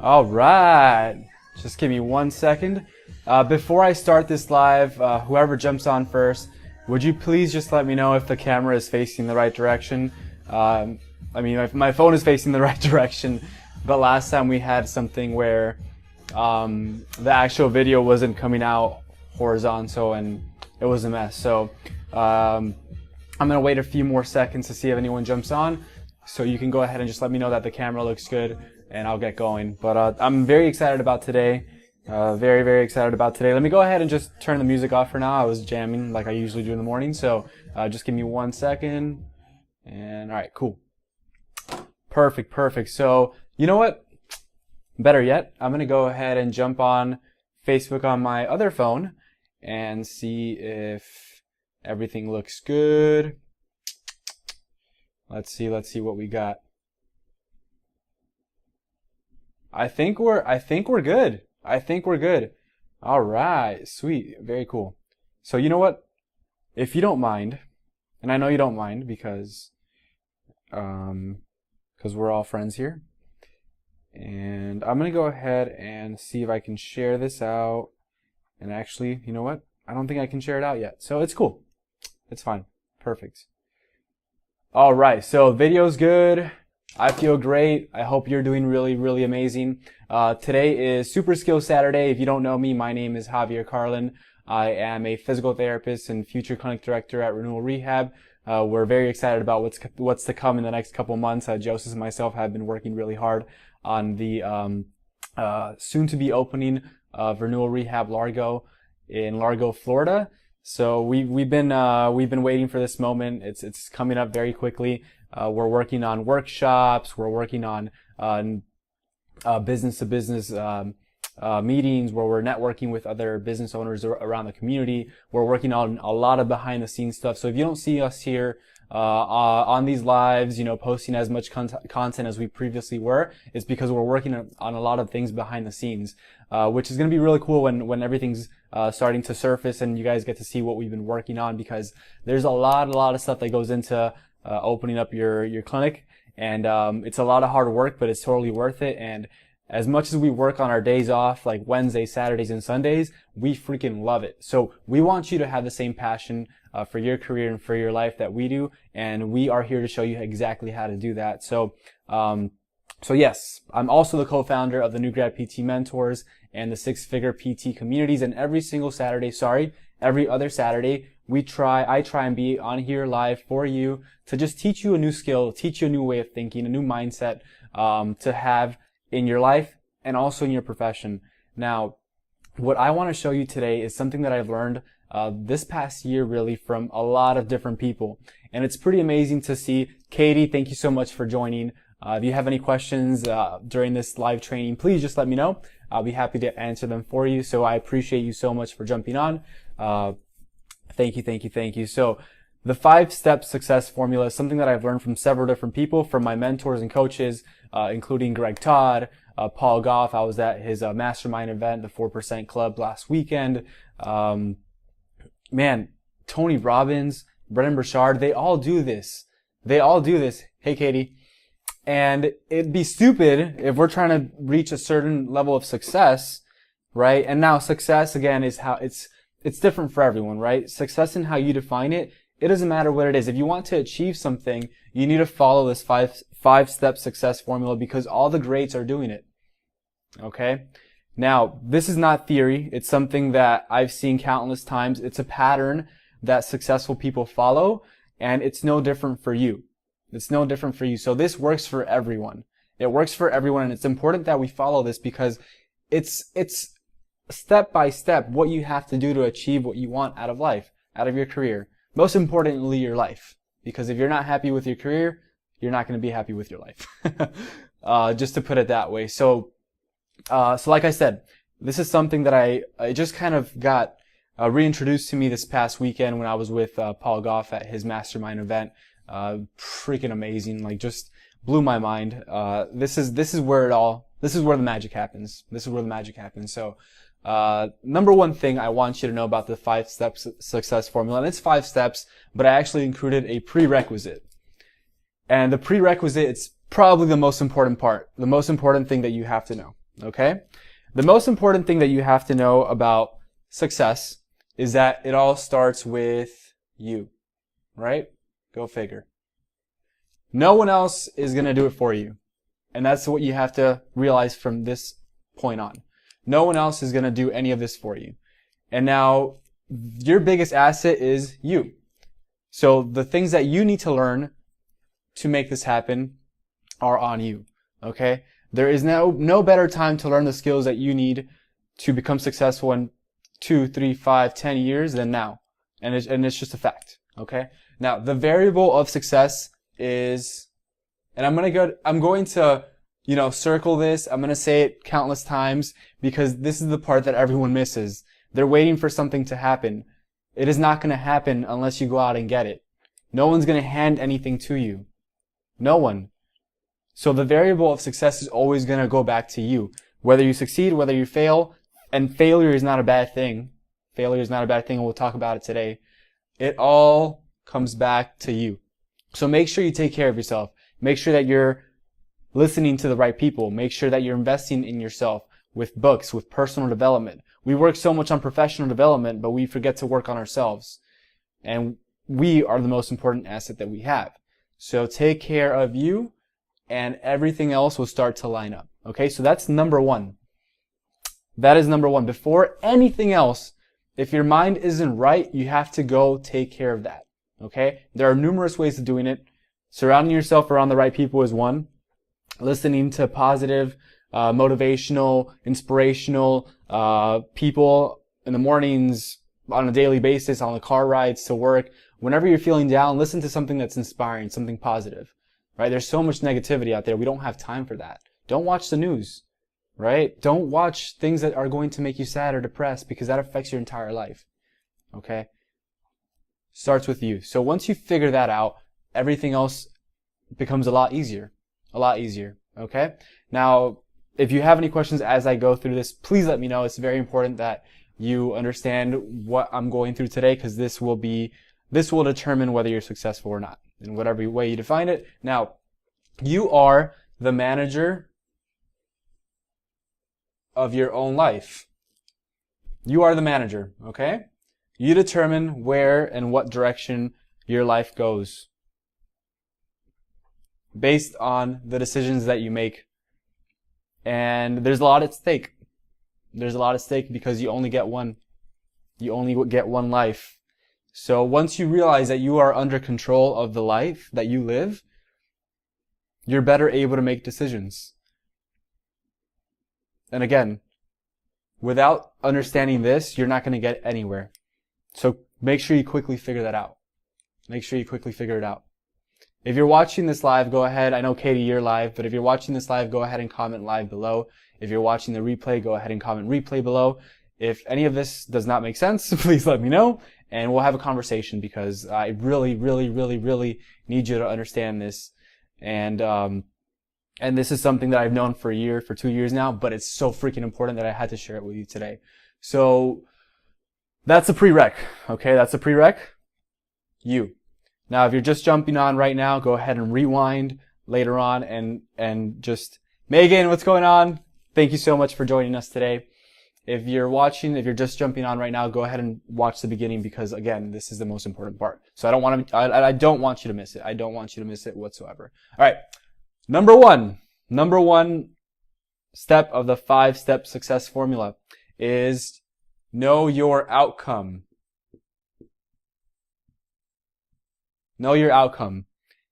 All right, just give me 1 second. Before I start this live, whoever jumps on first, would you please just let me know if the camera is facing the right direction? I mean, if my phone is facing the right direction, but last time we had something where the actual video wasn't coming out horizontal and it was a mess. So I'm gonna wait a few more seconds to see if anyone jumps on. So you can go ahead and just let me know that the camera looks good and I'll get going. But I'm very excited about today. Very, very excited about today. Let me go ahead and just turn the music off for now. I was jamming like I usually do in the morning. So just give me 1 second. And all right, cool. Perfect, perfect. So you know what? Better yet, I'm going to go ahead and jump on Facebook on my other phone and see if everything looks good. Let's see what we got. I think we're good. I think we're good. All right, sweet, very cool. So you know what? If you don't mind, and I know you don't mind because we're all friends here, and I'm gonna go ahead and see if I can share this out. And actually, you know what? I don't think I can share it out yet, so it's cool. It's fine. Perfect. All right, so video's good. I feel great. I hope you're doing really, really amazing. Today is Super Skill Saturday. If you don't know me, my name is Javier Carlin. I am a physical therapist and future clinic director at Renewal Rehab. We're very excited about what's to come in the next couple months. Joseph and myself have been working really hard on the soon-to-be opening of Renewal Rehab Largo in Largo, Florida. So we've been waiting for this moment. It's coming up very quickly. We're working on workshops. We're working on business to business meetings where we're networking with other business owners around the community. We're working on a lot of behind the scenes stuff. So if you don't see us here on these lives, posting as much content as we previously were, it's because we're working on a lot of things behind the scenes, which is going to be really cool when everything's starting to surface and you guys get to see what we've been working on, because there's a lot of stuff that goes into opening up your clinic, and it's a lot of hard work, but it's totally worth it. And as much as we work on our days off, like Wednesdays, Saturdays, and Sundays, we freaking love it. So we want you to have the same passion for your career and for your life that we do, and we are here to show you exactly how to do that. So yes, I'm also the co-founder of the New Grad PT Mentors and the Six Figure PT communities, and every other Saturday, I try and be on here live for you to just teach you a new skill, teach you a new way of thinking, a new mindset to have in your life and also in your profession. Now, what I want to show you today is something that I've learned this past year really from a lot of different people. And it's pretty amazing to see. Katie, thank you so much for joining. If you have any questions during this live training, please just let me know. I'll be happy to answer them for you. So I appreciate you so much for jumping on. Thank you. So the 5-step success formula is something that I've learned from several different people, from my mentors and coaches, including Greg Todd, Paul Goff. I was at his mastermind event, the 4% Club, last weekend. Man, Tony Robbins, Brendan Burchard, they all do this. Hey, Katie. And it'd be stupid if we're trying to reach a certain level of success, right? And now success, again, is how it's different for everyone, right? Success in how you define it, it doesn't matter what it is. If you want to achieve something, you need to follow this five-step success formula, because all the greats are doing it. Okay? Now, this is not theory. It's something that I've seen countless times. It's a pattern that successful people follow, and it's no different for you. So this works for everyone. It works for everyone, and it's important that we follow this, because it's step by step what you have to do to achieve what you want out of life, out of your career. Most importantly, your life. Because if you're not happy with your career, you're not going to be happy with your life. Just to put it that way. So like I said, this is something that I just kind of got reintroduced to me this past weekend when I was with Paul Goff at his mastermind event. Freaking amazing. Like, just blew my mind. This is where the magic happens. So, number one thing I want you to know about the 5-step success formula, and it's 5 steps, but I actually included a prerequisite. And the prerequisite, it's probably the most important part, the most important thing that you have to know. Okay? The most important thing that you have to know about success is that it all starts with you, right? Go figure. No one else is going to do it for you. And that's what you have to realize from this point on. No one else is going to do any of this for you. And now, your biggest asset is you. So the things that you need to learn to make this happen are on you. Okay? There is no better time to learn the skills that you need to become successful in 2, 3, 5, 10 years than now. And it's just a fact. Okay? Now, the variable of success is, and I'm going to, circle this. I'm going to say it countless times because this is the part that everyone misses. They're waiting for something to happen. It is not going to happen unless you go out and get it. No one's going to hand anything to you. No one. So the variable of success is always going to go back to you. Whether you succeed, whether you fail, and failure is not a bad thing. Failure is not a bad thing, and we'll talk about it today. It all comes back to you. So make sure you take care of yourself. Make sure that you're listening to the right people. Make sure that you're investing in yourself with books, with personal development. We work so much on professional development, but we forget to work on ourselves. And we are the most important asset that we have. So take care of you, and everything else will start to line up. Okay, so that's number one. That is number one. Before anything else, if your mind isn't right, you have to go take care of that. Okay? There are numerous ways of doing it. Surrounding yourself around the right people is one. Listening to positive, motivational, inspirational people in the mornings, on a daily basis, on the car rides to work. Whenever you're feeling down, listen to something that's inspiring, something positive. Right? There's so much negativity out there. We don't have time for that. Don't watch the news. Right? Don't watch things that are going to make you sad or depressed because that affects your entire life. Okay? Starts with you. So once you figure that out, everything else becomes a lot easier. A lot easier. Okay? Now, if you have any questions as I go through this, please let me know. It's very important that you understand what I'm going through today because this will determine whether you're successful or not in whatever way you define it. Now, you are the manager of your own life. You are the manager, okay? You determine where and what direction your life goes based on the decisions that you make. And there's a lot at stake. There's a lot at stake because you only get one. You only get one life. So once you realize that you are under control of the life that you live, you're better able to make decisions. And again, without understanding this, you're not going to get anywhere. So make sure you quickly figure that out. Make sure you quickly figure it out. If you're watching this live, go ahead. I know, Katie, you're live, but if you're watching this live, go ahead and comment live below. If you're watching the replay, go ahead and comment replay below. If any of this does not make sense, please let me know, and we'll have a conversation because I really, really, really, really need you to understand this. And this is something that I've known for 2 years now, but it's so freaking important that I had to share it with you today. So that's a prereq, okay? That's a prereq. You. Now, if you're just jumping on right now, go ahead and rewind later on and just, Megan, what's going on? Thank you so much for joining us today. If you're just jumping on right now, go ahead and watch the beginning because, again, this is the most important part. So I don't want you to miss it. I don't want you to miss it whatsoever. All right. Number one step of the 5-step success formula is know your outcome. Know your outcome.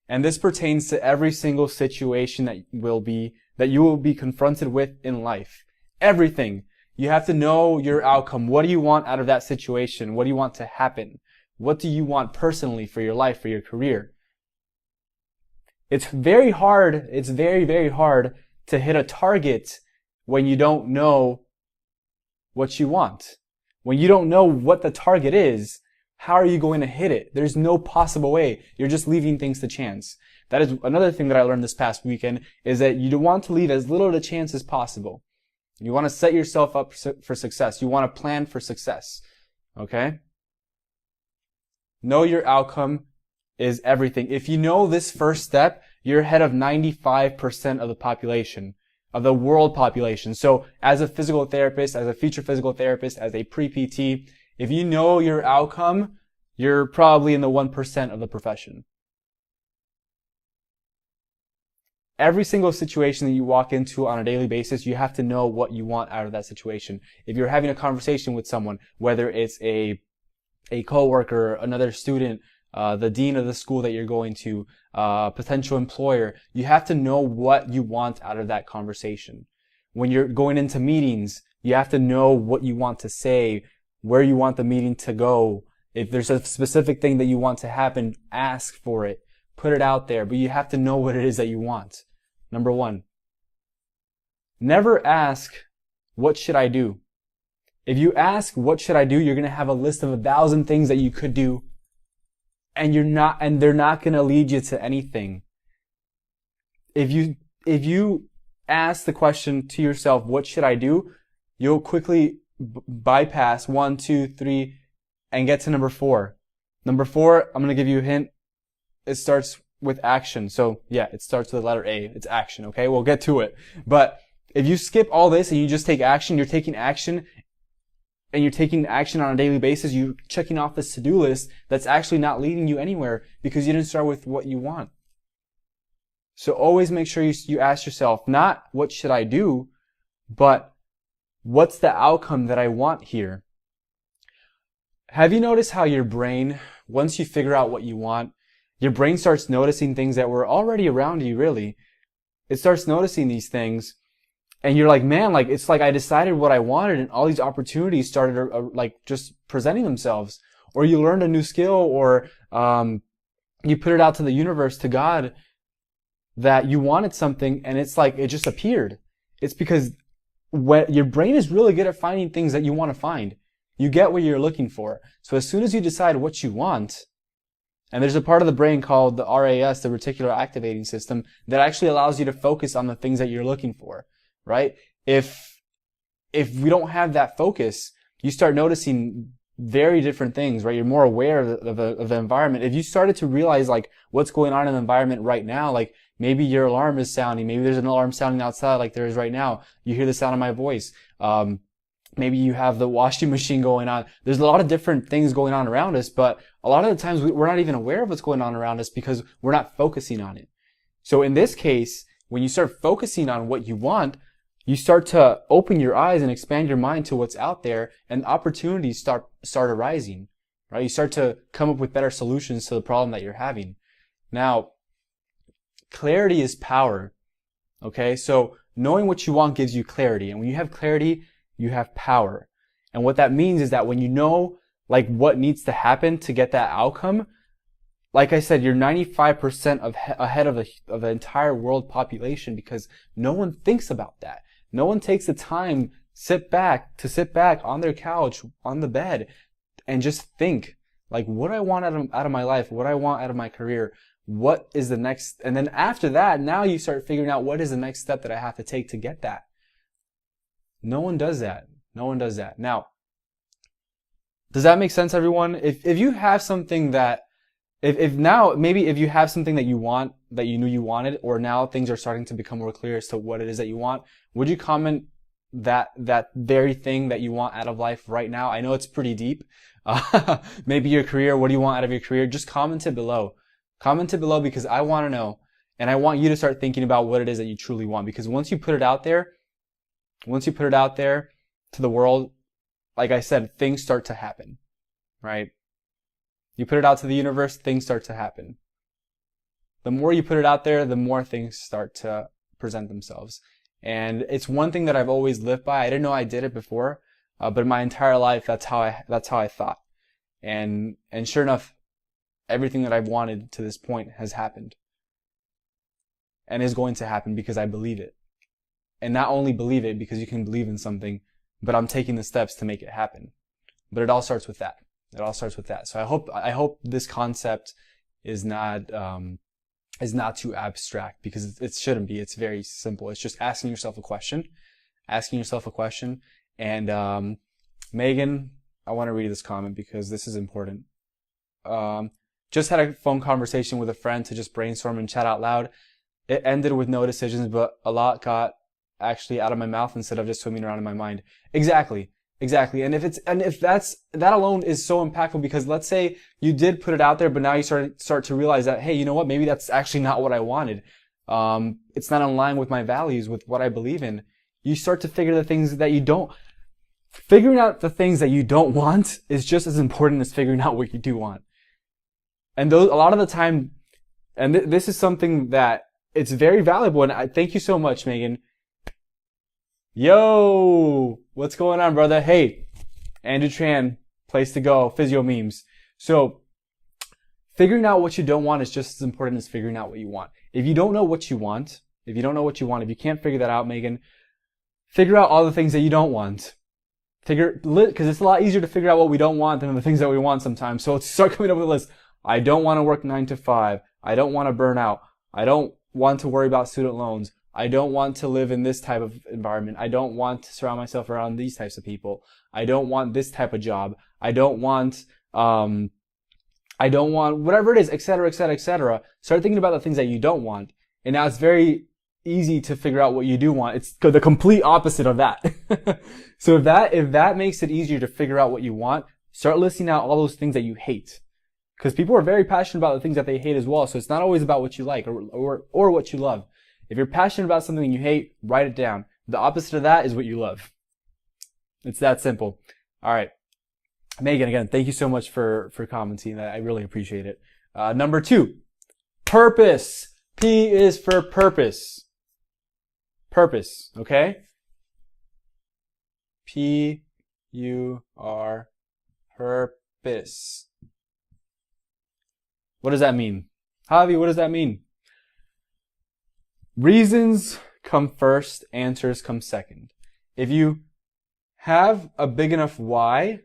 And this pertains to every single situation that you will be confronted with in life. Everything. You have to know your outcome. What do you want out of that situation? What do you want to happen? What do you want personally for your life, for your career? It's very hard. It's very, very hard to hit a target when you don't know what you want. When you don't know what the target is, how are you going to hit it? There's no possible way. You're just leaving things to chance. That is another thing that I learned this past weekend is that you want to leave as little to chance as possible. You want to set yourself up for success. You want to plan for success. Okay? Know your outcome is everything. If you know this first step, you're ahead of 95% of the population. of the world population. So as a physical therapist, as a future physical therapist, as a pre-PT, if you know your outcome, you're probably in the 1% of the profession. Every single situation that you walk into on a daily basis, you have to know what you want out of that situation. If you're having a conversation with someone, whether it's a coworker, another student, the dean of the school that you're going to, potential employer, you have to know what you want out of that conversation. When you're going into meetings, you have to know what you want to say, where you want the meeting to go. If there's a specific thing that you want to happen, ask for it. Put it out there, but you have to know what it is that you want. Number one, never ask, what should I do? If you ask, what should I do? You're going to have a list of 1,000 things that you could do, and they're not going to lead you to anything. If you ask the question to yourself, what should I do? You'll quickly bypass 1, 2, 3, and get to number 4. Number 4, I'm going to give you a hint. It starts with action. So yeah, it starts with the letter A. It's action, okay? We'll get to it. But if you skip all this and you just take action, you're taking action, and you're taking action on a daily basis, you're checking off this to-do list that's actually not leading you anywhere because you didn't start with what you want. So always make sure you ask yourself, not what should I do, but what's the outcome that I want here? Have you noticed how your brain, once you figure out what you want, your brain starts noticing things that were already around you, really. It starts noticing these things, and you're like, man, like, it's like I decided what I wanted, and all these opportunities started, like, just presenting themselves. Or you learned a new skill, or you put it out to the universe, to God, that you wanted something, and it's like, it just appeared. It's because your brain is really good at finding things that you want to find. You get what you're looking for. So as soon as you decide what you want, and there's a part of the brain called the RAS, the reticular activating system, that actually allows you to focus on the things that you're looking for, right? If we don't have that focus, you start noticing very different things, right? You're more aware of the environment. If you started to realize, like, what's going on in the environment right now, like, maybe your alarm is sounding, maybe there's an alarm sounding outside like there is right now. You hear the sound of my voice. Maybe you have the washing machine going on. There's a lot of different things going on around us, but a lot of the times we're not even aware of what's going on around us because we're not focusing on it. So in this case, when you start focusing on what you want, you start to open your eyes and expand your mind to what's out there, and opportunities start arising, right? You start to come up with better solutions to the problem that you're having. Now, clarity is power. Okay? So knowing what you want gives you clarity. And when you have clarity, you have power. And what that means is that when you know, like, what needs to happen to get that outcome, like I said, you're 95% ahead of the entire world population, because no one thinks about that. No one takes the time sit back on their couch, on the bed, and just think, like, what do I want out of my life? What do I want out of my career? What is the next? And then after that, now you start figuring out, what is the next step that I have to take to get that? No one does that. No one does that. Now, does that make sense, everyone? If you have something that, if you have something that you want, that you knew you wanted, or now things are starting to become more clear as to what it is that you want, would you comment that very thing that you want out of life right now? I know it's pretty deep. Maybe your career, what do you want out of your career? Just comment it below. Comment it below, because I want to know. And I want you to start thinking about what it is that you truly want. Because once you put it out there to the world, like I said, things start to happen, right? You put it out to the universe, things start to happen. The more you put it out there, the more things start to present themselves. And it's one thing that I've always lived by. I didn't know I did it before, but my entire life, that's how I thought. And sure enough, everything that I've wanted to this point has happened. And is going to happen because I believe it. And not only believe it because you can believe in something, but I'm taking the steps to make it happen. But it all starts with that. It all starts with that. So I hope this concept is not too abstract, because it shouldn't be. It's very simple. It's just asking yourself a question. And Megan, I want to read this comment because this is important. Just had a phone conversation with a friend to just brainstorm and chat out loud. It ended with no decisions, but a lot got actually out of my mouth instead of just swimming around in my mind. Exactly. And if that alone is so impactful, because let's say you did put it out there, but now you start to realize that, hey, you know what? Maybe that's actually not what I wanted. It's not in line with my values, with what I believe in. You start to figure the things that you don't. Figuring out the things that you don't want is just as important as figuring out what you do want. And a lot of the time, and this is something that it's very valuable. And I thank you so much, Megan. Yo, what's going on, brother? Hey, Andrew Tran, place to go, physio memes. So, figuring out what you don't want is just as important as figuring out what you want. If you don't know what you want, if you can't figure that out, Megan, figure out all the things that you don't want. Because it's a lot easier to figure out what we don't want than the things that we want sometimes. So let's start coming up with a list. I don't want to work 9 to 5. I don't want to burn out. I don't want to worry about student loans. I don't want to live in this type of environment. I don't want to surround myself around these types of people. I don't want this type of job. I don't want whatever it is, etc., etc., etc. Start thinking about the things that you don't want. And now it's very easy to figure out what you do want. It's the complete opposite of that. So if that makes it easier to figure out what you want, start listing out all those things that you hate. Because people are very passionate about the things that they hate as well. So it's not always about what you like or what you love. If you're passionate about something you hate, write it down. The opposite of that is what you love. It's that simple. All right. Megan, again, thank you so much for commenting. I really appreciate it. Number 2, purpose. P is for purpose. Purpose, okay? P-U-R, purpose. What does that mean? Javi, what does that mean? Reasons come first, answers come second. If you have a big enough why,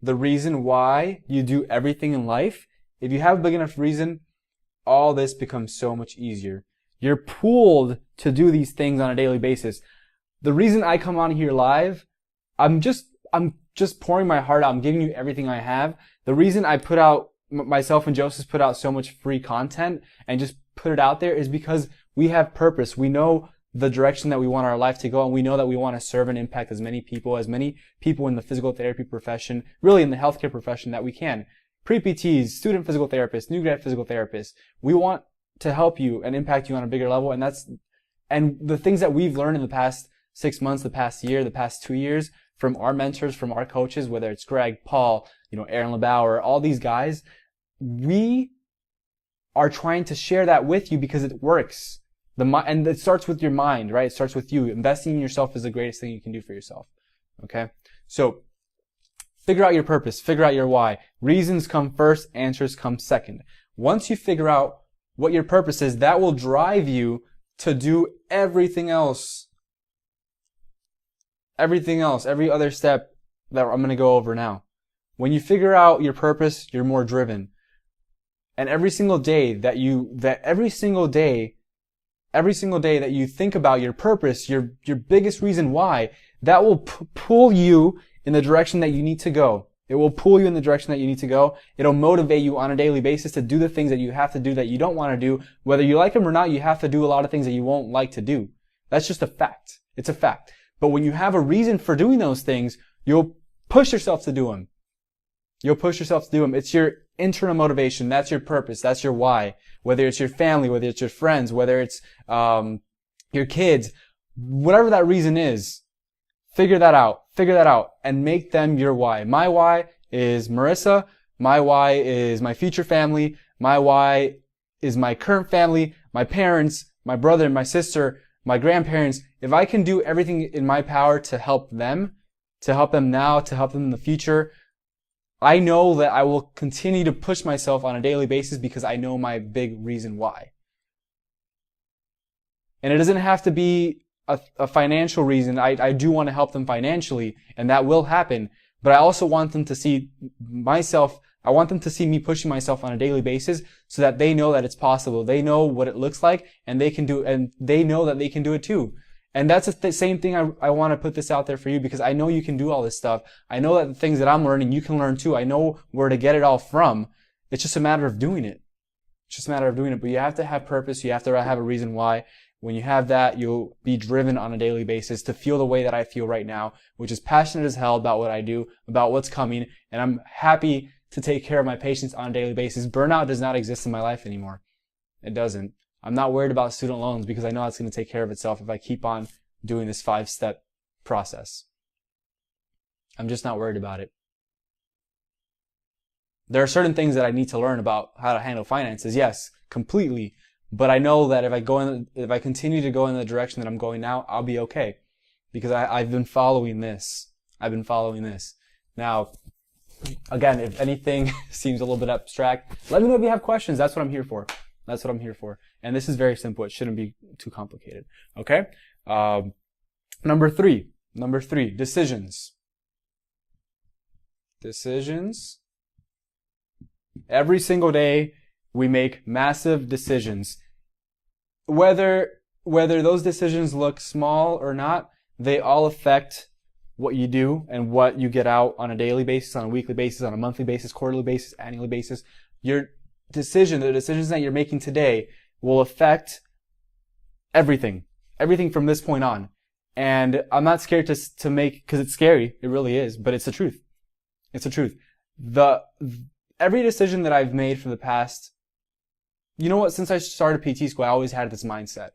the reason why you do everything in life, if you have a big enough reason, all this becomes so much easier. You're pulled to do these things on a daily basis. The reason I come on here live, I'm just pouring my heart out. I'm giving you everything I have. The reason I put out, myself and Joseph put out so much free content and just put it out there is because we have purpose. We know the direction that we want our life to go, and we know that we want to serve and impact as many people in the physical therapy profession, really in the healthcare profession that we can. Pre-PTs, student physical therapists, new grad physical therapists. We want to help you and impact you on a bigger level, and the things that we've learned in the past 6 months, the past year, the past 2 years from our mentors, from our coaches, whether it's Greg, Paul, Aaron LeBauer, all these guys, we are trying to share that with you because it works. And it starts with your mind, right? It starts with you. Investing in yourself is the greatest thing you can do for yourself. Okay? So, figure out your purpose. Figure out your why. Reasons come first, answers come second. Once you figure out what your purpose is, that will drive you to do everything else. Everything else, every other step that I'm going to go over now. When you figure out your purpose, you're more driven. And every single day that you think about your purpose, your biggest reason why, that will pull you in the direction that you need to go. It will pull you in the direction that you need to go. It'll motivate you on a daily basis to do the things that you have to do that you don't want to do. Whether you like them or not, you have to do a lot of things that you won't like to do. That's just a fact. It's a fact. But when you have a reason for doing those things, you'll push yourself to do them. It's your internal motivation. That's your purpose. That's your why. Whether it's your family, whether it's your friends, whether it's your kids, whatever that reason is, figure that out, and make them your why. My why is Marissa. My why is my future family. My why is my current family, my parents, my brother, my sister, my grandparents. If I can do everything in my power to help them now, to help them in the future, I know that I will continue to push myself on a daily basis because I know my big reason why. And it doesn't have to be a financial reason. I do want to help them financially, and that will happen. But I also want them to see I want them to see me pushing myself on a daily basis so that they know that it's possible. They know what it looks like, and they know that they can do it too. And that's the same thing I want to put this out there for you because I know you can do all this stuff. I know that the things that I'm learning, you can learn too. I know where to get it all from. It's just a matter of doing it. But you have to have purpose. You have to have a reason why. When you have that, you'll be driven on a daily basis to feel the way that I feel right now, which is passionate as hell about what I do, about what's coming, and I'm happy to take care of my patients on a daily basis. Burnout does not exist in my life anymore. It doesn't. I'm not worried about student loans because I know it's going to take care of itself if I keep on doing this 5-step process. I'm just not worried about it. There are certain things that I need to learn about how to handle finances. Yes, completely. But I know that if I continue to go in the direction that I'm going now, I'll be okay. Because I've been following this. Now, again, if anything seems a little bit abstract, let me know if you have questions. That's what I'm here for. And this is very simple. It shouldn't be too complicated. Okay? Number three, decisions. Decisions. Every single day, we make massive decisions. Whether those decisions look small or not, they all affect what you do and what you get out on a daily basis, on a weekly basis, on a monthly basis, quarterly basis, annually basis. The decisions that you're making today will affect everything from this point on. And I'm not scared to make, because it's scary. It really is, but it's the truth. Every decision that I've made for the past, you know what, since I started PT school, I always had this mindset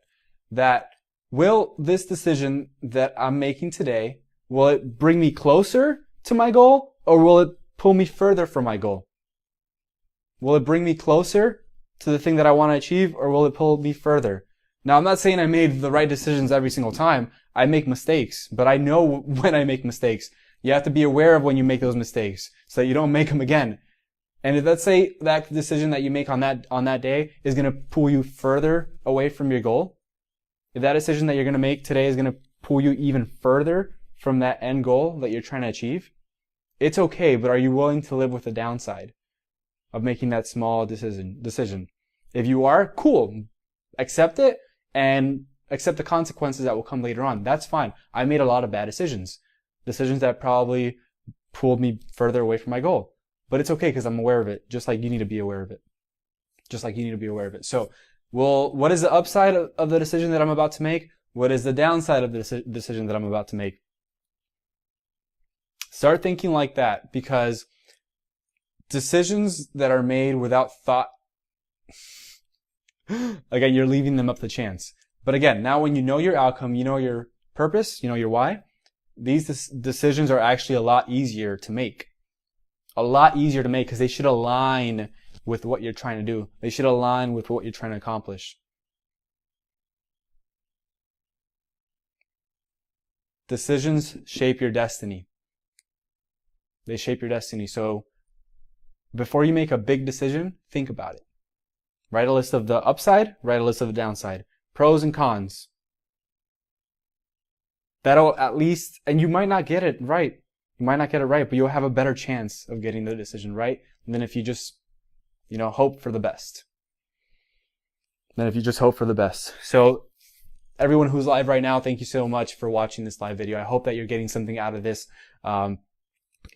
that will this decision that I'm making today, will it bring me closer to my goal or will it pull me further from my goal? Will it bring me closer to the thing that I want to achieve or will it pull me further? Now, I'm not saying I made the right decisions every single time. I make mistakes, but I know when I make mistakes. You have to be aware of when you make those mistakes so that you don't make them again. And if, let's say that decision that you make on that day is going to pull you further away from your goal, if that decision that you're going to make today is going to pull you even further from that end goal that you're trying to achieve, it's okay, but are you willing to live with the downside of making that small decision? If you are, cool. Accept it and accept the consequences that will come later on. That's fine. I made a lot of bad decisions that probably pulled me further away from my goal. But it's okay because I'm aware of it, just like you need to be aware of it. So, what is the upside of the decision that I'm about to make? What is the downside of the decision that I'm about to make? Start thinking like that, because decisions that are made without thought, again, you're leaving them up to chance. But again, now when you know your outcome, you know your purpose, you know your why, these decisions are actually a lot easier to make. Because they should align with what you're trying to do. They should align with what you're trying to accomplish. Decisions shape your destiny. They shape your destiny. So before you make a big decision, think about it. Write a list of the upside, write a list of the downside. Pros and cons. That'll at least, and you might not get it right. But you'll have a better chance of getting the decision right than if you just, hope for the best. So everyone who's live right now, thank you so much for watching this live video. I hope that you're getting something out of this.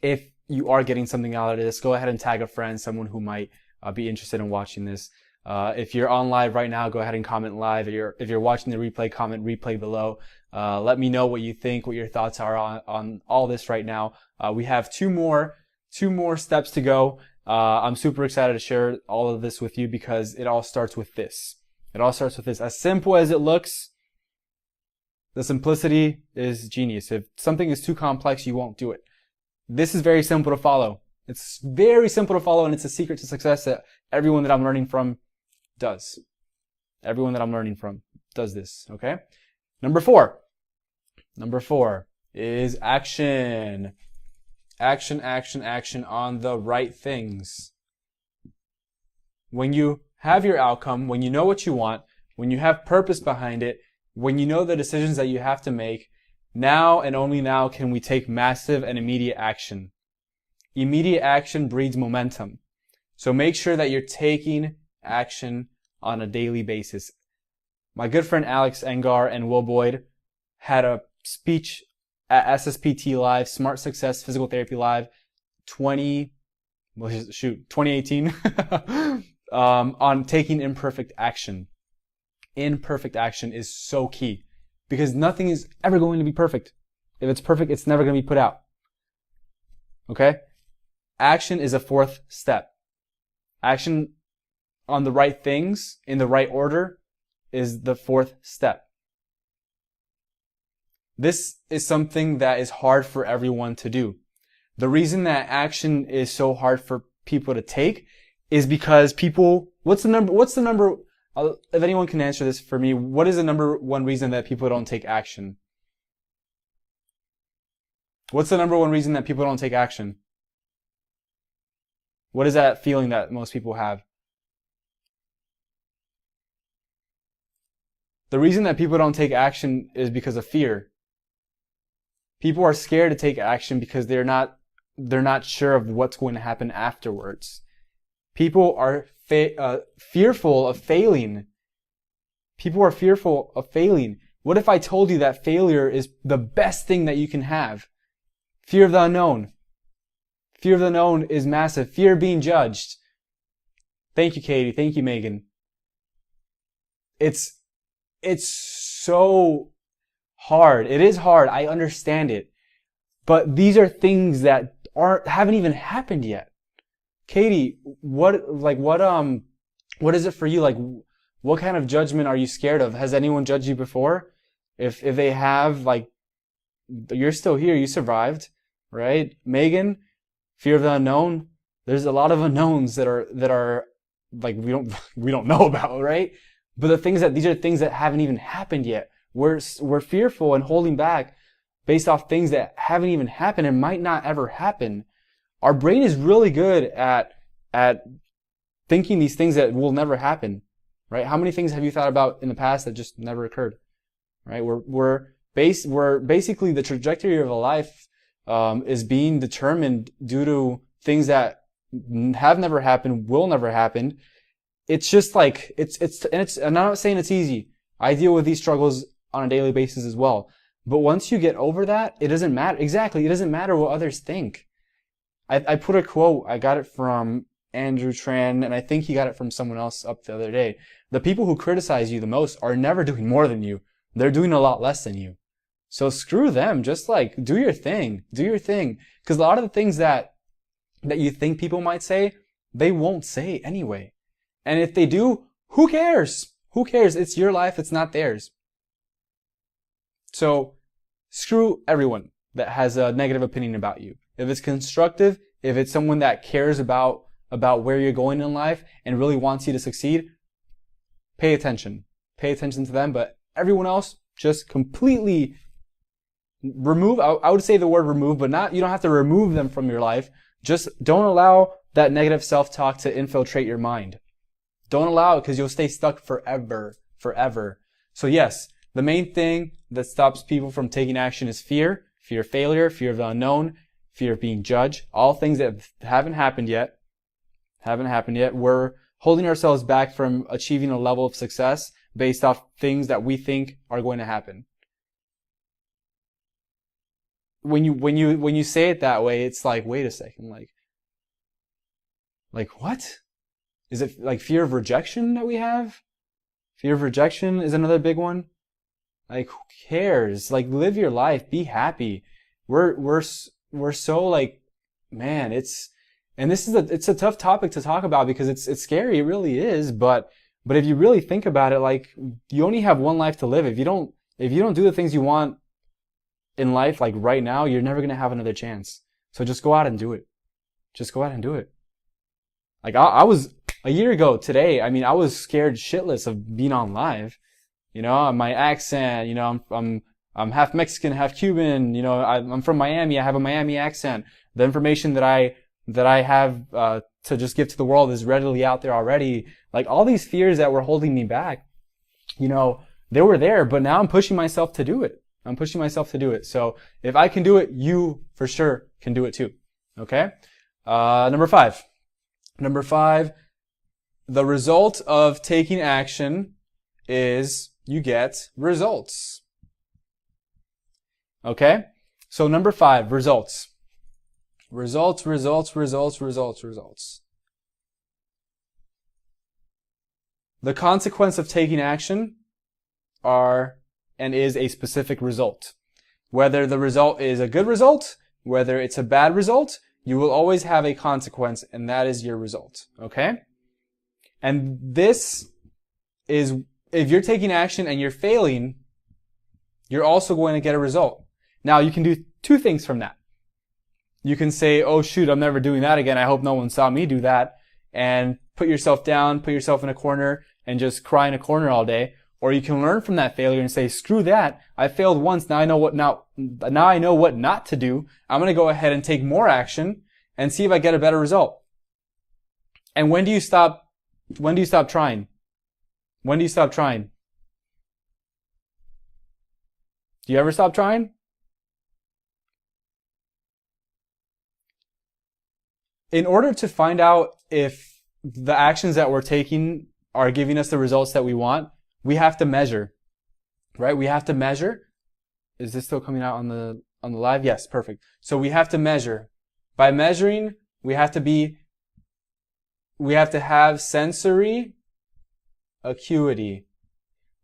If you are getting something out of this, go ahead and tag a friend, someone who might be interested in watching this. If you're on live right now, go ahead and comment live. If you're watching the replay, comment replay below. Let me know what you think, what your thoughts are on all this right now. We have two more steps to go. I'm super excited to share all of this with you because it all starts with this. As simple as it looks, the simplicity is genius. If something is too complex, you won't do it. This is very simple to follow. It's very simple to follow, and it's a secret to success that everyone that I'm learning from does. Everyone that I'm learning from does this, okay? Number four is action. Action on the right things. When you have your outcome, when you know what you want, when you have purpose behind it, when you know the decisions that you have to make, now and only now can we take massive and immediate action. Immediate action breeds momentum. So make sure that you're taking action on a daily basis. My good friend Alex Engar and Will Boyd had a speech at SSPT Live, Smart Success Physical Therapy Live 2018 on taking imperfect action. imperfect action is so key, because nothing is ever going to be perfect. If it's perfect, it's never going to be put out. Okay? Action is a fourth step. Action on the right things in the right order is the fourth step. This is something that is hard for everyone to do. The reason that action is so hard for people to take is because people, if anyone can answer this for me, what is the number one reason that people don't take action? What's the number one reason that people don't take action? What is that feeling that most people have? The reason that people don't take action is because of fear. People are scared to take action because they're not sure of what's going to happen afterwards. People are fearful of failing. People are fearful of failing. What if I told you that failure is the best thing that you can have? Fear of the unknown. Fear of the unknown is massive. Fear of being judged. Thank you, Katie. Thank you, Megan. It's so hard. It is hard. I understand it. But these are things that haven't even happened yet. Katie, what is it for you? Like, what kind of judgment are you scared of? Has anyone judged you before? If they have, like, you're still here, you survived, right? Megan, fear of the unknown. There's a lot of unknowns that are like we don't know about, right? But these are things that haven't even happened yet. We're fearful and holding back based off things that haven't even happened and might not ever happen. Our brain is really good at thinking these things that will never happen, right? How many things have you thought about in the past that just never occurred, right? We're basically the trajectory of a life is being determined due to things that have never happened, will never happen. It's just like and I'm not saying it's easy. I deal with these struggles on a daily basis as well. But once you get over that, it doesn't matter. Exactly. It doesn't matter what others think. I put a quote. I got it from Andrew Tran, and I think he got it from someone else up the other day. The people who criticize you the most are never doing more than you. They're doing a lot less than you. So screw them. Just like, do your thing. Do your thing. Because a lot of the things that you think people might say, they won't say anyway. And if they do, who cares? Who cares? It's your life. It's not theirs. So screw everyone that has a negative opinion about you. If it's constructive, if it's someone that cares about where you're going in life and really wants you to succeed, pay attention. Pay attention to them. But everyone else, just completely remove. I would say the word remove, but you don't have to remove them from your life. Just don't allow that negative self-talk to infiltrate your mind. Don't allow it, because you'll stay stuck forever. So yes, the main thing that stops people from taking action is fear. Fear of failure, fear of the unknown, fear of being judged. All things that haven't happened yet. We're holding ourselves back from achieving a level of success based off things that we think are going to happen. When you say it that way, it's like, wait a second, like what? Is it like fear of rejection that we have? Fear of rejection is another big one. Like, who cares? Like, live your life. Be happy. We're so like, man, it's a tough topic to talk about because it's scary. It really is. But if you really think about it, like, you only have one life to live. If you don't do the things you want in life, like right now, you're never going to have another chance. So just go out and do it. Just go out and do it. Like, I was a year ago today. I mean, I was scared shitless of being on live. You know, my accent, you know, I'm half Mexican, half Cuban, you know, I'm from Miami. I have a Miami accent. The information that I have, to just give to the world is readily out there already. Like, all these fears that were holding me back, you know, they were there, but now I'm pushing myself to do it. So if I can do it, you for sure can do it too. Okay? Number five, the result of taking action is you get results. Okay? So number 5, results. Results. The consequence of taking action are and is a specific result. Whether the result is a good result, whether it's a bad result, you will always have a consequence, and that is your result. Okay? And this is, if you're taking action and you're failing, you're also going to get a result. Now, you can do two things from that. You can say, oh shoot, I'm never doing that again. I hope no one saw me do that. And put yourself down, put yourself in a corner, and just cry in a corner all day. Or you can learn from that failure and say, screw that. I failed once. Now I know what not to do. I'm going to go ahead and take more action and see if I get a better result. And when do you stop trying? When do you stop trying? Do you ever stop trying? In order to find out if the actions that we're taking are giving us the results that we want, we have to measure, right? We have to measure. Is this still coming out on the live? Yes, perfect. So we have to measure. By measuring, we have to have sensory acuity.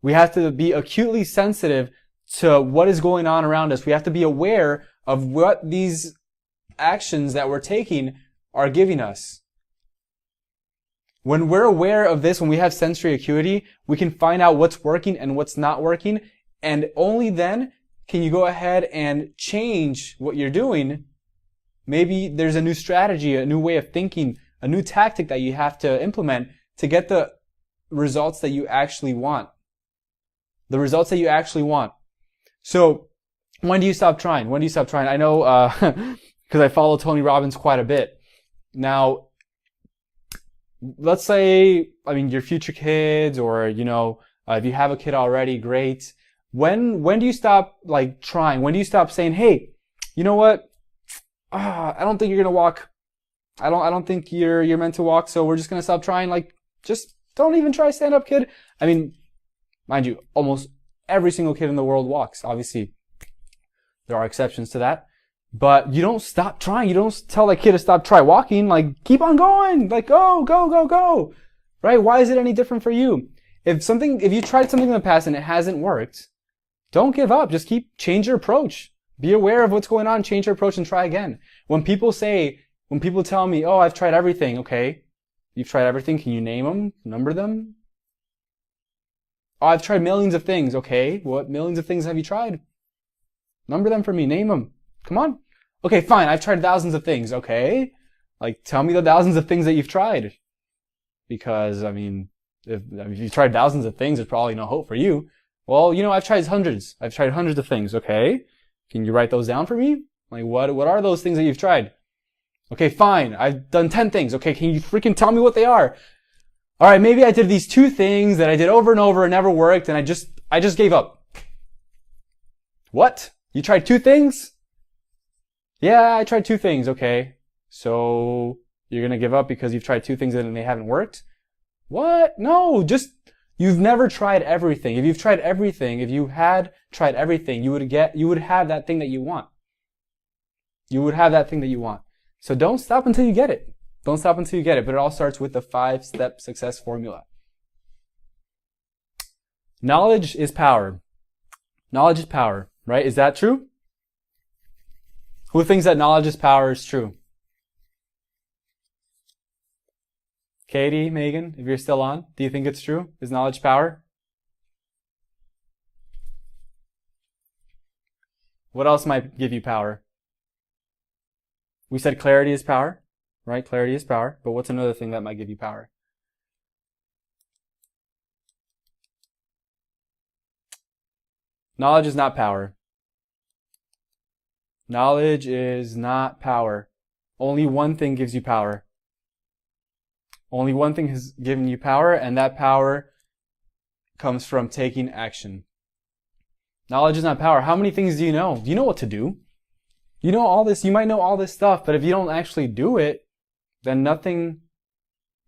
We have to be acutely sensitive to what is going on around us. We have to be aware of what these actions that we're taking are giving us. When we're aware of this, when we have sensory acuity, we can find out what's working and what's not working, and only then can you go ahead and change what you're doing. Maybe there's a new strategy, a new way of thinking, a new tactic that you have to implement to get the results that you actually want. The results that you actually want. So, when do you stop trying? When do you stop trying? I know, because I follow Tony Robbins quite a bit. Now, let's say, your future kids, or, if you have a kid already, great. When do you stop, trying? When do you stop saying, hey, you know what? I don't think you're gonna walk. I don't think you're meant to walk, so we're just gonna stop trying. Just don't even try stand up, kid. Mind you, almost every single kid in the world walks. Obviously, there are exceptions to that. But you don't stop trying. You don't tell that kid to stop walking. Keep on going. Go. Right? Why is it any different for you? If you tried something in the past and it hasn't worked, don't give up. Just change your approach. Be aware of what's going on, change your approach, and try again. When people tell me, oh, I've tried everything, okay. You've tried everything. Can you name them? Number them? Oh, I've tried millions of things. Okay. What millions of things have you tried? Number them for me. Name them. Come on. Okay, fine. I've tried thousands of things. Okay. Tell me the thousands of things that you've tried. Because, if you've tried thousands of things, there's probably no hope for you. Well, I've tried hundreds. I've tried hundreds of things. Okay. Can you write those down for me? What are those things that you've tried? Okay, fine. I've done 10 things. Okay, can you freaking tell me what they are? Alright, maybe I did these 2 things that I did over and over and never worked, and I just gave up. What? You tried 2 things? Yeah, I tried 2 things. Okay. So, you're gonna give up because you've tried 2 things and they haven't worked? What? No, you've never tried everything. If you've tried everything, if you had tried everything, you would have that thing that you want. You would have that thing that you want. So don't stop until you get it. Don't stop until you get it. But it all starts with the 5-step success formula. Knowledge is power. Knowledge is power, right? Is that true? Who thinks that knowledge is power is true? Katie, Megan, if you're still on, do you think it's true? Is knowledge power? What else might give you power? We said clarity is power, right? Clarity is power. But what's another thing that might give you power? Knowledge is not power. Knowledge is not power. Only one thing gives you power. Only one thing has given you power, and that power comes from taking action. Knowledge is not power. How many things do you know? Do you know what to do? You know all this, you might know all this stuff, but if you don't actually do it, then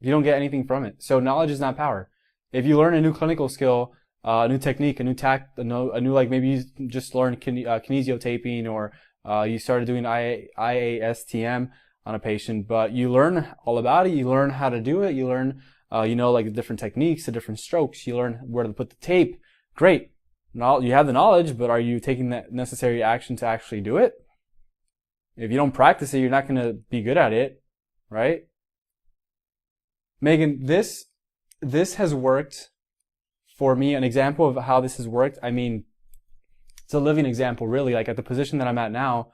you don't get anything from it. So knowledge is not power. If you learn a new clinical skill, a new technique, a new maybe you just learned kinesiotaping, or you started doing IASTM on a patient, but you learn all about it, you learn how to do it, you learn, the different techniques, the different strokes, you learn where to put the tape. Great. You have the knowledge, but are you taking that necessary action to actually do it? If you don't practice it, you're not going to be good at it, right? Megan, this has worked for me. An example of how this has worked. I mean, it's a living example, really. Like at the position that I'm at now,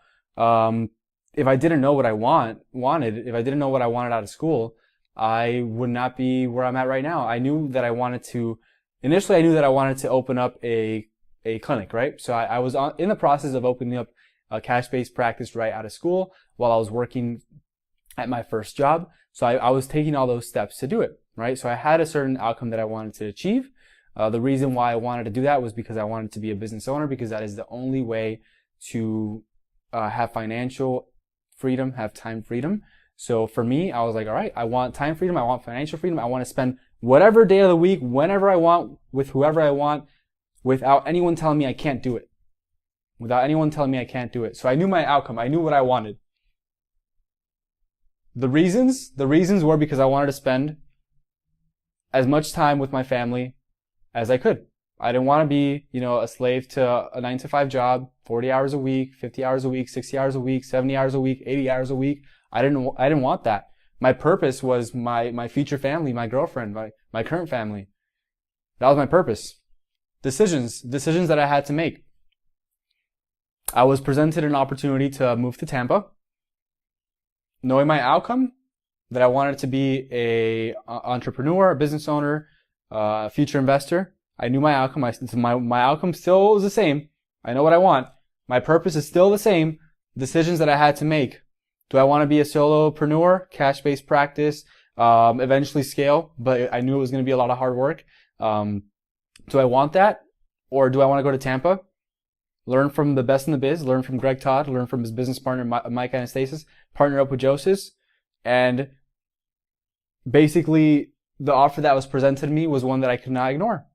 if I didn't know what I wanted, if I didn't know what I wanted out of school, I would not be where I'm at right now. Initially I knew that I wanted to open up a clinic, right? So I was in the process of opening up a cash-based practice right out of school while I was working at my first job. So I was taking all those steps to do it, right? So I had a certain outcome that I wanted to achieve. The reason why I wanted to do that was because I wanted to be a business owner, because that is the only way to have financial freedom, have time freedom. So for me, I was like, all right, I want time freedom. I want financial freedom. I want to spend whatever day of the week, whenever I want, with whoever I want, without anyone telling me I can't do it. Without anyone telling me I can't do it. So I knew my outcome. I knew what I wanted. The reasons were because I wanted to spend as much time with my family as I could. I didn't want to be, a slave to a 9-to-5 job, 40 hours a week, 50 hours a week, 60 hours a week, 70 hours a week, 80 hours a week. I didn't want that. My purpose was my future family, my girlfriend, my current family. That was my purpose. Decisions that I had to make. I was presented an opportunity to move to Tampa. Knowing my outcome, that I wanted to be a entrepreneur, a business owner, a future investor. I knew my outcome. My outcome still was the same. I know what I want. My purpose is still the same. Decisions that I had to make. Do I want to be a solopreneur, cash-based practice, eventually scale? But I knew it was going to be a lot of hard work. Do I want that? Or do I want to go to Tampa? Learn from the best in the biz, learn from Greg Todd, learn from his business partner, Mike Anastasis, partner up with Joseph. And basically, the offer that was presented to me was one that I could not ignore.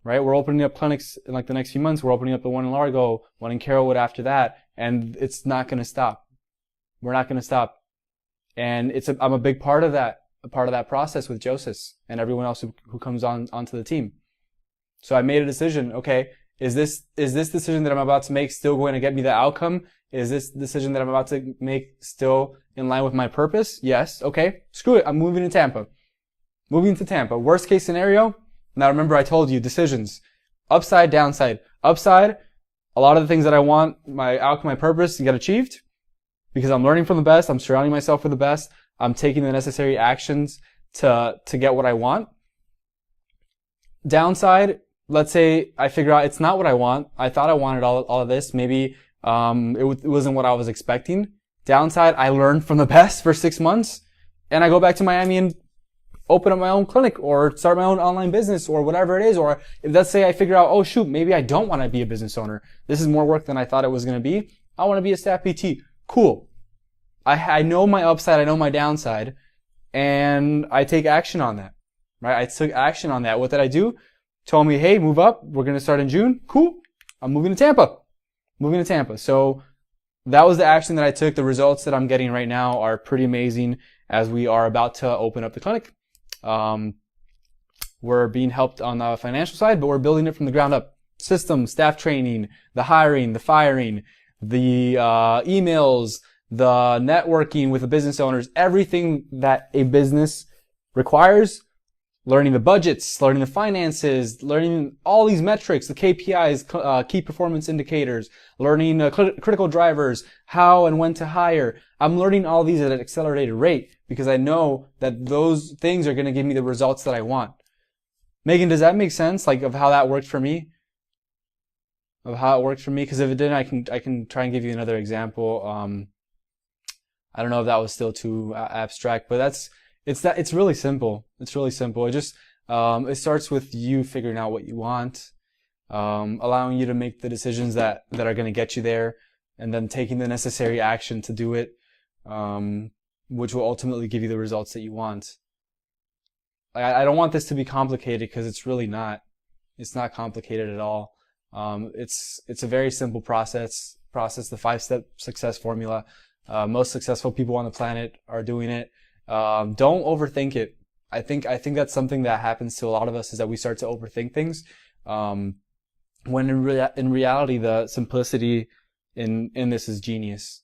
Right? We're opening up clinics in like the next few months. We're opening up the one in Largo, one in Carrollwood after that. And it's not going to stop. We're not going to stop. And I'm a big part of that process with Joseph and everyone else who comes onto the team. So I made a decision. Okay, is this decision that I'm about to make still going to get me the outcome? Is this decision that I'm about to make still in line with my purpose? Yes. Okay. Screw it. I'm moving to Tampa. Moving to Tampa. Worst case scenario. Now remember I told you decisions. Upside, downside. Upside, a lot of the things that I want, my outcome, my purpose to get achieved because I'm learning from the best. I'm surrounding myself with the best. I'm taking the necessary actions to get what I want. Downside, let's say I figure out it's not what I want. I thought I wanted all of this. Maybe it wasn't what I was expecting. Downside, I learned from the best for 6 months and I go back to Miami and open up my own clinic or start my own online business or whatever it is. Or if let's say I figure out, oh shoot, maybe I don't want to be a business owner. This is more work than I thought it was going to be. I want to be a staff PT. Cool. I know my upside. I know my downside and I take action on that, right? I took action on that. What did I do? Told me, hey, move up. We're going to start in June. Cool. I'm moving to Tampa. So that was the action that I took. The results that I'm getting right now are pretty amazing as we are about to open up the clinic. We're being helped on the financial side, but we're building it from the ground up. Systems, staff training, the hiring, the firing, the emails, the networking with the business owners, everything that a business requires. Learning the budgets, learning the finances, learning all these metrics, the KPIs, key performance indicators, learning critical drivers, how and when to hire. I'm learning all these at an accelerated rate because I know that those things are going to give me the results that I want. Megan, does that make sense? Like of how that worked for me? Because if it didn't, I can try and give you another example. I don't know if that was still too abstract, but it's really simple. It's really simple. It just, it starts with you figuring out what you want, allowing you to make the decisions that are going to get you there, and then taking the necessary action to do it, which will ultimately give you the results that you want. I don't want this to be complicated because it's really not. It's not complicated at all. It's a very simple process, the 5-step success formula. Most successful people on the planet are doing it. Don't overthink it. I think that's something that happens to a lot of us is that we start to overthink things. when in reality, the simplicity in this is genius.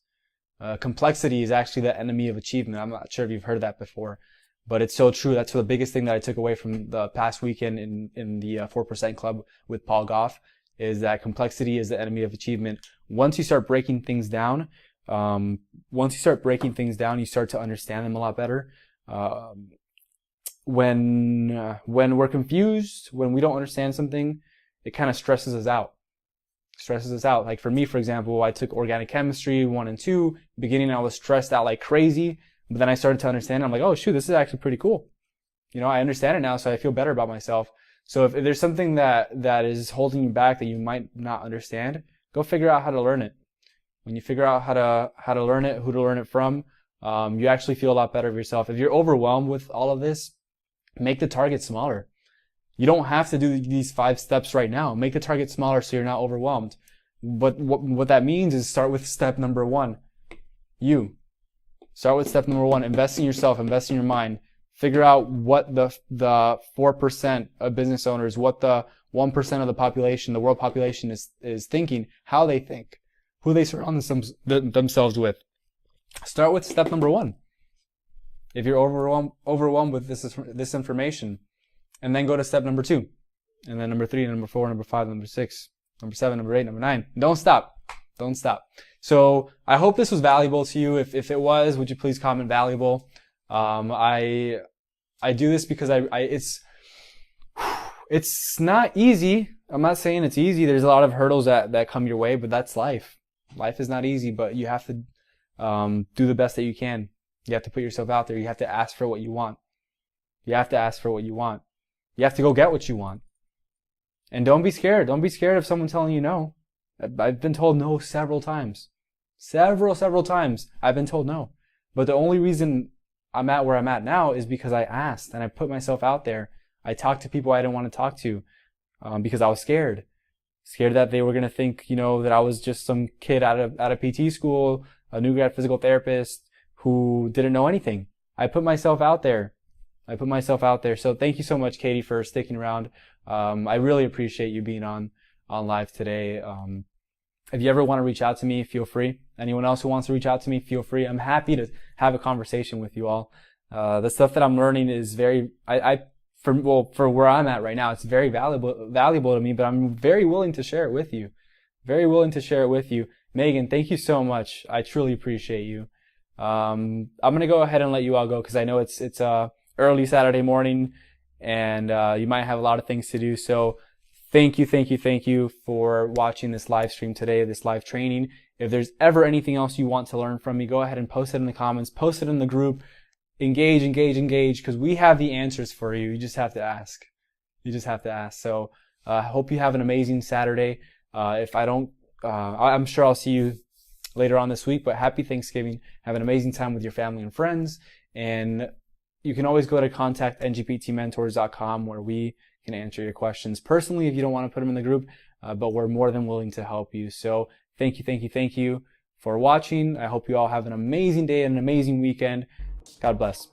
Complexity is actually the enemy of achievement. I'm not sure if you've heard that before, but it's so true. That's the biggest thing that I took away from the past weekend in the 4% Club with Paul Goff, is that complexity is the enemy of achievement. Once you start breaking things down, you start to understand them a lot better. When we're confused, when we don't understand something, it kind of stresses us out. Like for me, for example, I took organic chemistry 1 and 2. Beginning, I was stressed out like crazy, but then I started to understand. I'm like, oh shoot, this is actually pretty cool. I understand it now, so I feel better about myself. So if there's something that is holding you back that you might not understand, go figure out how to learn it. When you figure out how to learn it, who to learn it from, you actually feel a lot better of yourself. If you're overwhelmed with all of this, make the target smaller. You don't have to do these 5 steps right now. Make the target smaller so you're not overwhelmed. But what that means is start with step number 1. Start with step number 1. Invest in yourself. Invest in your mind. Figure out what the 4% of business owners, what the 1% of the population, the world population is thinking, how they think, who they surround themselves with. Start with step number 1. If you're overwhelmed with this information, and then go to step number 2, and then number 3, number 4, number 5, number 6, number 7, number 8, number 9. Don't stop. So I hope this was valuable to you. If it was, would you please comment valuable? I do this because it's not easy. I'm not saying it's easy. There's a lot of hurdles that come your way, but that's life. Life is not easy, but you have to do the best that you can. You have to put yourself out there. You have to ask for what you want. You have to go get what you want. And don't be scared. Don't be scared of someone telling you no. I've been told no several times. Several times I've been told no. But the only reason I'm at where I'm at now is because I asked and I put myself out there. I talked to people I didn't want to talk to because I was scared. Scared that they were going to think, that I was just some kid out of PT school, a new grad physical therapist who didn't know anything. I put myself out there. So thank you so much, Katie, for sticking around. I really appreciate you being on live today. If you ever want to reach out to me, feel free. Anyone else who wants to reach out to me, feel free. I'm happy to have a conversation with you all. The stuff that I'm learning is very, for where I'm at right now, it's very valuable to me, but I'm very willing to share it with you. Megan, thank you so much. I truly appreciate you. I'm going to go ahead and let you all go because I know it's early Saturday morning and you might have a lot of things to do. So thank you for watching this live stream today, this live training. If there's ever anything else you want to learn from me, go ahead and post it in the comments, post it in the group. Engage, because we have the answers for you. You just have to ask. So I hope you have an amazing Saturday. If I don't, I'm sure I'll see you later on this week, but happy Thanksgiving. Have an amazing time with your family and friends. And you can always go to contactngptmentors.com where we can answer your questions personally if you don't want to put them in the group, but we're more than willing to help you. So thank you for watching. I hope you all have an amazing day and an amazing weekend. God bless.